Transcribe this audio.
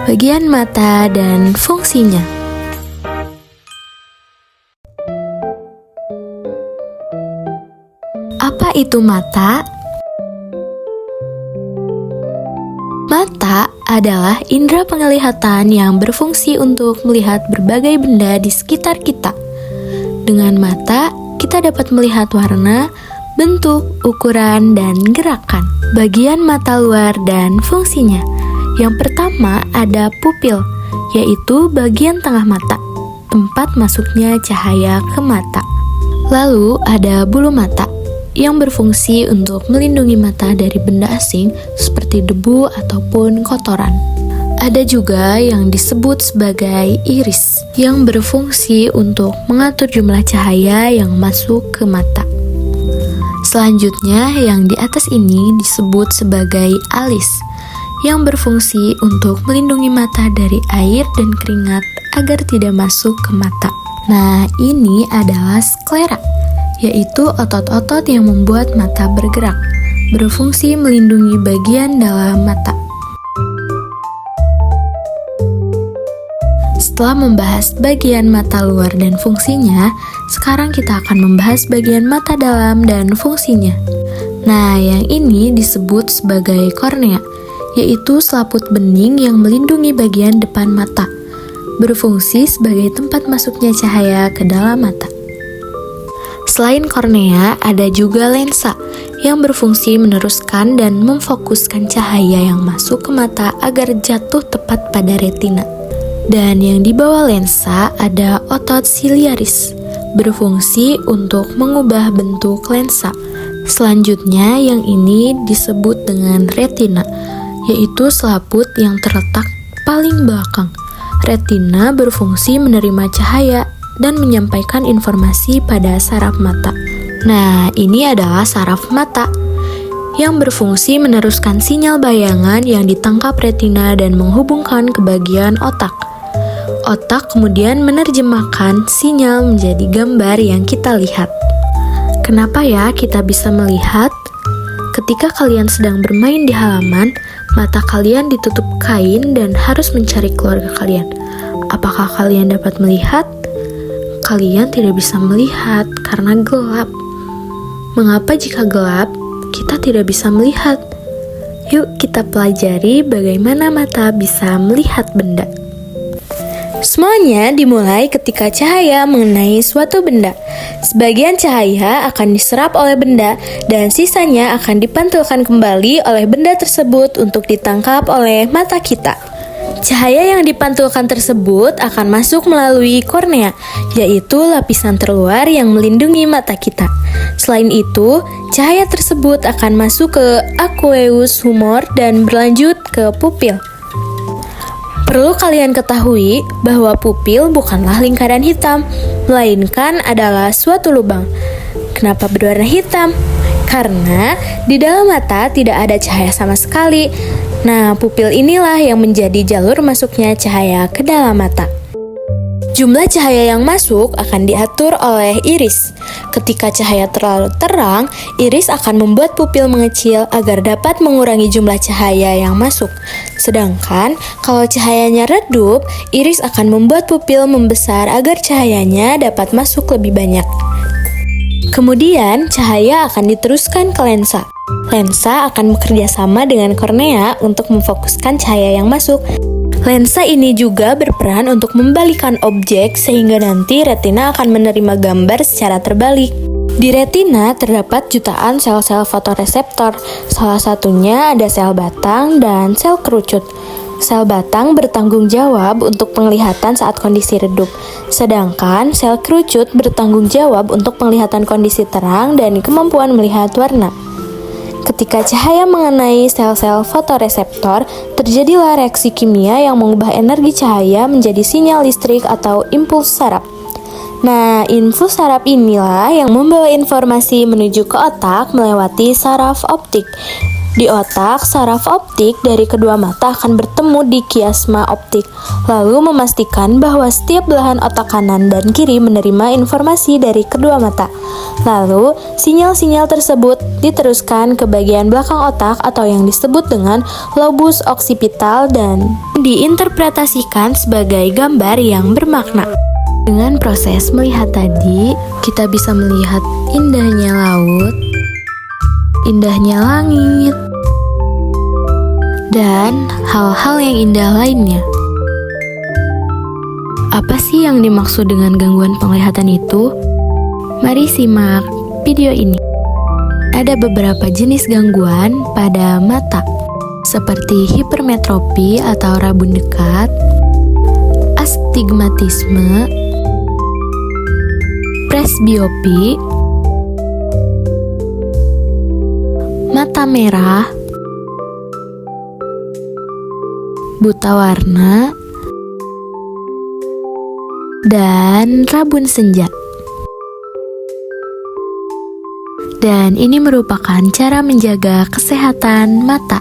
bagian mata dan fungsinya. Apa itu mata? Mata adalah indera penglihatan yang berfungsi untuk melihat berbagai benda di sekitar kita. Dengan mata, kita dapat melihat warna, bentuk, ukuran, dan gerakan. Bagian mata luar dan fungsinya. Yang pertama ada pupil, yaitu bagian tengah mata, tempat masuknya cahaya ke mata. Lalu ada bulu mata, yang berfungsi untuk melindungi mata dari benda asing seperti debu ataupun kotoran. Ada juga yang disebut sebagai iris, yang berfungsi untuk mengatur jumlah cahaya yang masuk ke mata. Selanjutnya, yang di atas ini disebut sebagai alis, yang berfungsi untuk melindungi mata dari air dan keringat agar tidak masuk ke mata. Nah, ini adalah sklera, yaitu otot-otot yang membuat mata bergerak, berfungsi melindungi bagian dalam mata. Setelah membahas bagian mata luar dan fungsinya, sekarang kita akan membahas bagian mata dalam dan fungsinya. Nah, yang ini disebut sebagai kornea, yaitu selaput bening yang melindungi bagian depan mata, berfungsi sebagai tempat masuknya cahaya ke dalam mata. Selain kornea, ada juga lensa yang berfungsi meneruskan dan memfokuskan cahaya yang masuk ke mata agar jatuh tepat pada retina. Dan yang di bawah lensa ada otot siliaris, berfungsi untuk mengubah bentuk lensa. Selanjutnya, yang ini disebut dengan retina, yaitu selaput yang terletak paling belakang. Retina berfungsi menerima cahaya dan menyampaikan informasi pada saraf mata. Nah, ini adalah saraf mata yang berfungsi meneruskan sinyal bayangan yang ditangkap retina dan menghubungkan ke bagian otak. Otak kemudian menerjemahkan sinyal menjadi gambar yang kita lihat. Kenapa ya kita bisa melihat? Ketika kalian sedang bermain di halaman, mata kalian ditutup kain dan harus mencari keluarga kalian. Apakah kalian dapat melihat? Kalian tidak bisa melihat karena gelap. Mengapa jika gelap, kita tidak bisa melihat? Yuk kita pelajari bagaimana mata bisa melihat benda. Semuanya dimulai ketika cahaya mengenai suatu benda. Sebagian cahaya akan diserap oleh benda dan sisanya akan dipantulkan kembali oleh benda tersebut untuk ditangkap oleh mata kita. Cahaya yang dipantulkan tersebut akan masuk melalui kornea, yaitu lapisan terluar yang melindungi mata kita. Selain itu, cahaya tersebut akan masuk ke aqueous humor dan berlanjut ke pupil. Perlu kalian ketahui bahwa pupil bukanlah lingkaran hitam, melainkan adalah suatu lubang. Kenapa berwarna hitam? Karena di dalam mata tidak ada cahaya sama sekali. Nah, pupil inilah yang menjadi jalur masuknya cahaya ke dalam mata. Jumlah cahaya yang masuk akan diatur oleh iris. Ketika cahaya terlalu terang, iris akan membuat pupil mengecil agar dapat mengurangi jumlah cahaya yang masuk. Sedangkan kalau cahayanya redup, iris akan membuat pupil membesar agar cahayanya dapat masuk lebih banyak. Kemudian, cahaya akan diteruskan ke lensa. Lensa akan bekerja sama dengan kornea untuk memfokuskan cahaya yang masuk. Lensa ini juga berperan untuk membalikan objek sehingga nanti retina akan menerima gambar secara terbalik. Di retina terdapat jutaan sel-sel fotoreseptor. Salah satunya ada sel batang dan sel kerucut. Sel batang bertanggung jawab untuk penglihatan saat kondisi redup, sedangkan sel kerucut bertanggung jawab untuk penglihatan kondisi terang dan kemampuan melihat warna. Ketika cahaya mengenai sel-sel fotoreseptor, terjadilah reaksi kimia yang mengubah energi cahaya menjadi sinyal listrik atau impuls saraf. Nah, impuls saraf inilah yang membawa informasi menuju ke otak melewati saraf optik. Di otak, saraf optik dari kedua mata akan bertemu di kiasma optik, lalu memastikan bahwa setiap belahan otak kanan dan kiri menerima informasi dari kedua mata. Lalu, sinyal-sinyal tersebut diteruskan ke bagian belakang otak atau yang disebut dengan lobus occipital dan diinterpretasikan sebagai gambar yang bermakna. Dengan proses melihat tadi, kita bisa melihat indahnya laut, indahnya langit, dan hal-hal yang indah lainnya. Apa sih yang dimaksud dengan gangguan penglihatan itu? Mari simak video ini. Ada beberapa jenis gangguan pada mata, seperti hipermetropi atau rabun dekat, astigmatisme, presbiopi, mata merah, buta warna, dan rabun senja. Dan ini merupakan cara menjaga kesehatan mata.